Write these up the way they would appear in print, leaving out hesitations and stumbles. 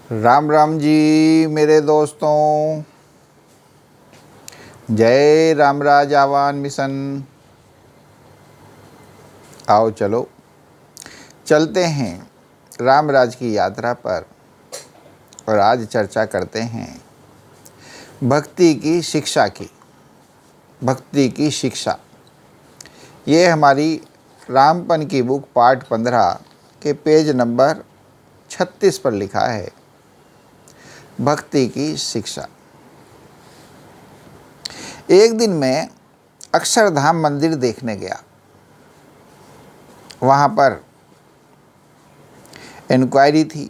राम राम जी मेरे दोस्तों। जय रामराज आवान मिशन। आओ चलो चलते हैं रामराज की यात्रा पर और आज चर्चा करते हैं भक्ति की शिक्षा की। भक्ति की शिक्षा ये हमारी रामपन की बुक पार्ट 15 के पेज नंबर 36 पर लिखा है। भक्ति की शिक्षा। एक दिन मैं अक्षरधाम मंदिर देखने गया। वहाँ पर इंक्वायरी थी।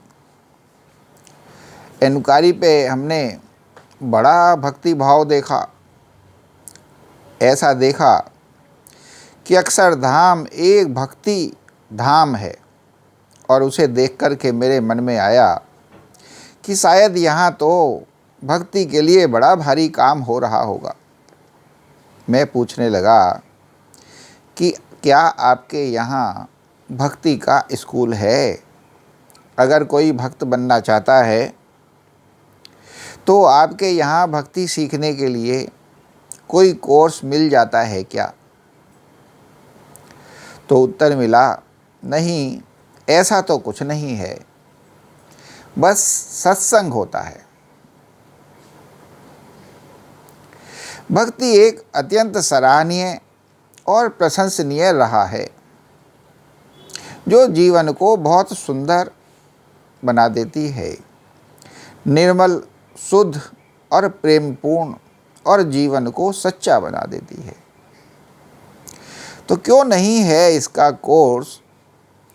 इंक्वायरी पे हमने बड़ा भक्ति भाव देखा। ऐसा देखा कि अक्षरधाम एक भक्ति धाम है और उसे देख कर के मेरे मन में आया कि शायद यहाँ तो भक्ति के लिए बड़ा भारी काम हो रहा होगा। मैं पूछने लगा कि क्या आपके यहाँ भक्ति का स्कूल है? अगर कोई भक्त बनना चाहता है तो आपके यहाँ भक्ति सीखने के लिए कोई कोर्स मिल जाता है क्या? तो उत्तर मिला, नहीं, ऐसा तो कुछ नहीं है, बस सत्संग होता है। भक्ति एक अत्यंत सराहनीय और प्रशंसनीय रहा है जो जीवन को बहुत सुंदर बना देती है, निर्मल, शुद्ध और प्रेमपूर्ण, और जीवन को सच्चा बना देती है। तो क्यों नहीं है इसका कोर्स?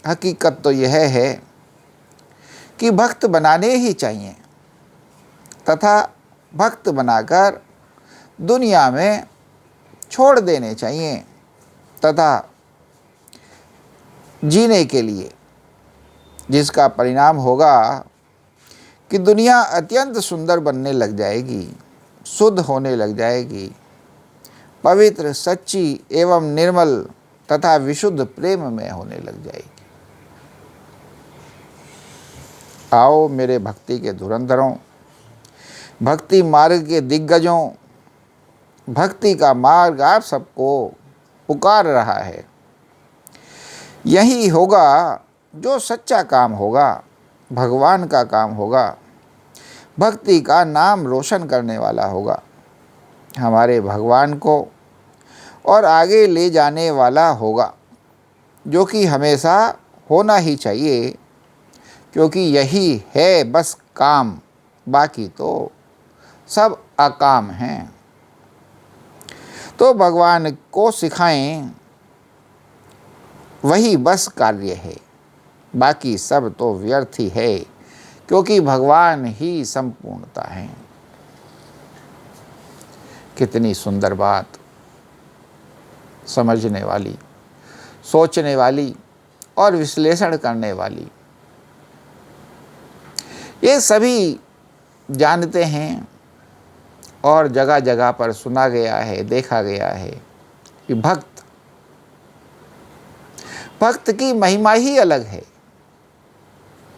हकीकत तो यह है कि भक्त बनाने ही चाहिए तथा भक्त बनाकर दुनिया में छोड़ देने चाहिए तथा जीने के लिए, जिसका परिणाम होगा कि दुनिया अत्यंत सुंदर बनने लग जाएगी, शुद्ध होने लग जाएगी, पवित्र, सच्ची एवं निर्मल तथा विशुद्ध प्रेम में होने लग जाएगी। आओ मेरे भक्ति के धुरंधरों, भक्ति मार्ग के दिग्गजों, भक्ति का मार्ग आप सबको पुकार रहा है। यही होगा जो सच्चा काम होगा, भगवान का काम होगा, भक्ति का नाम रोशन करने वाला होगा, हमारे भगवान को और आगे ले जाने वाला होगा, जो कि हमेशा होना ही चाहिए, क्योंकि यही है बस काम, बाकी तो सब अकाम हैं। तो भगवान को सिखाएं, वही बस कार्य है, बाकी सब तो व्यर्थ ही है, क्योंकि भगवान ही संपूर्णता है। कितनी सुंदर बात, समझने वाली, सोचने वाली और विश्लेषण करने वाली। ये सभी जानते हैं और जगह जगह पर सुना गया है, देखा गया है कि भक्त की महिमा ही अलग है।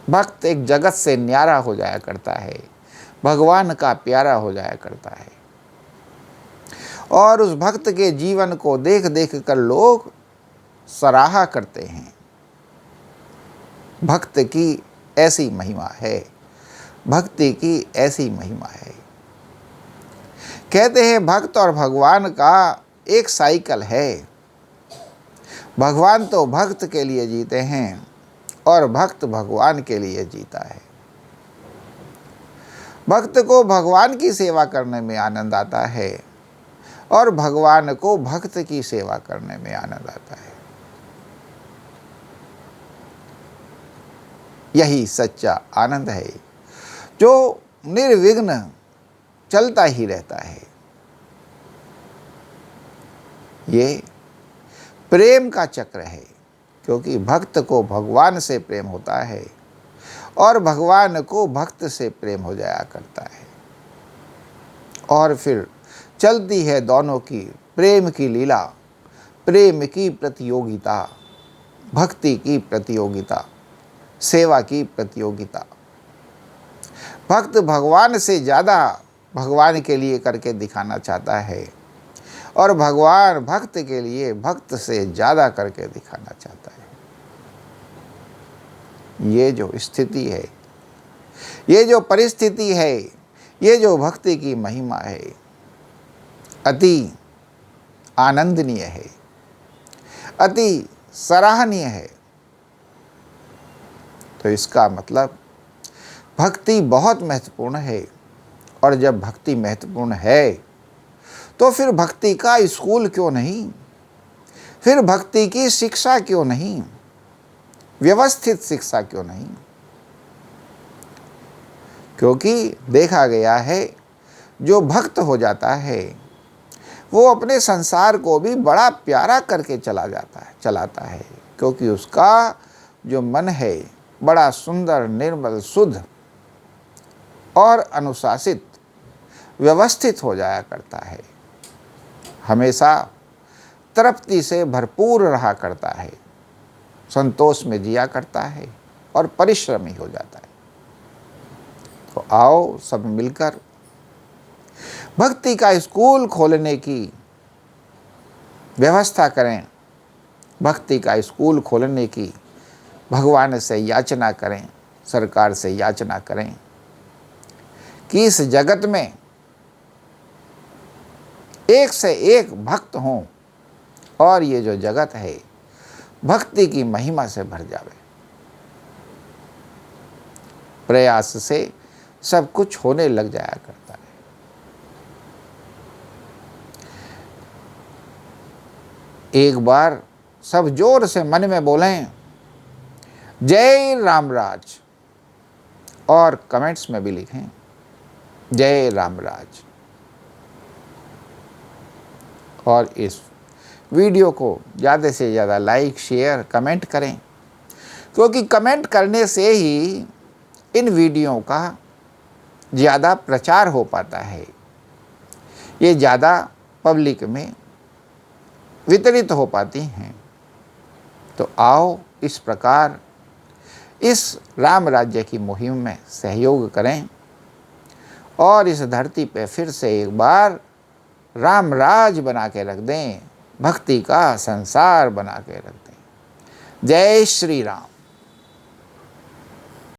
भक्त एक जगत से न्यारा हो जाया करता है, भगवान का प्यारा हो जाया करता है, और उस भक्त के जीवन को देख देख कर लोग सराहा करते हैं। भक्त की ऐसी महिमा है, भक्ति की ऐसी महिमा है। कहते हैं भक्त और भगवान का एक साइकिल है। भगवान तो भक्त के लिए जीते हैं और भक्त भगवान के लिए जीता है। भक्त को भगवान की सेवा करने में आनंद आता है और भगवान को भक्त की सेवा करने में आनंद आता है। यही सच्चा आनंद है जो निर्विघ्न चलता ही रहता है। ये प्रेम का चक्र है, क्योंकि भक्त को भगवान से प्रेम होता है और भगवान को भक्त से प्रेम हो जाया करता है, और फिर चलती है दोनों की प्रेम की लीला, प्रेम की प्रतियोगिता, भक्ति की प्रतियोगिता, सेवा की प्रतियोगिता। भक्त भगवान से ज़्यादा भगवान के लिए करके दिखाना चाहता है और भगवान भक्त के लिए भक्त से ज़्यादा करके दिखाना चाहता है। ये जो स्थिति है, ये जो परिस्थिति है, ये जो भक्ति की महिमा है, अति आनंदनीय है, अति सराहनीय है। तो इसका मतलब भक्ति बहुत महत्वपूर्ण है, और जब भक्ति महत्वपूर्ण है तो फिर भक्ति का स्कूल क्यों नहीं, फिर भक्ति की शिक्षा क्यों नहीं, व्यवस्थित शिक्षा क्यों नहीं। क्योंकि देखा गया है जो भक्त हो जाता है वो अपने संसार को भी बड़ा प्यारा करके चलाता है, क्योंकि उसका जो मन है बड़ा सुंदर, निर्मल, शुद्ध और अनुशासित, व्यवस्थित हो जाया करता है, हमेशा तृप्ति से भरपूर रहा करता है, संतोष में जिया करता है और परिश्रमी हो जाता है। तो आओ सब मिलकर भक्ति का स्कूल खोलने की व्यवस्था करें, भक्ति का स्कूल खोलने की भगवान से याचना करें, सरकार से याचना करें कि इस जगत में एक से एक भक्त हों और ये जो जगत है भक्ति की महिमा से भर जावे। प्रयास से सब कुछ होने लग जाया करता है। एक बार सब जोर से मन में बोलें जय रामराज, और कमेंट्स में भी लिखें जय रामराज, और इस वीडियो को ज़्यादा से ज़्यादा लाइक, शेयर, कमेंट करें, क्योंकि कमेंट करने से ही इन वीडियो का ज़्यादा प्रचार हो पाता है, ये ज़्यादा पब्लिक में वितरित हो पाती हैं। तो आओ इस प्रकार इस राम राज्य की मुहिम में सहयोग करें और इस धरती पे फिर से एक बार राम राज बना के रख दें, भक्ति का संसार बना के रख दें। जय श्री राम।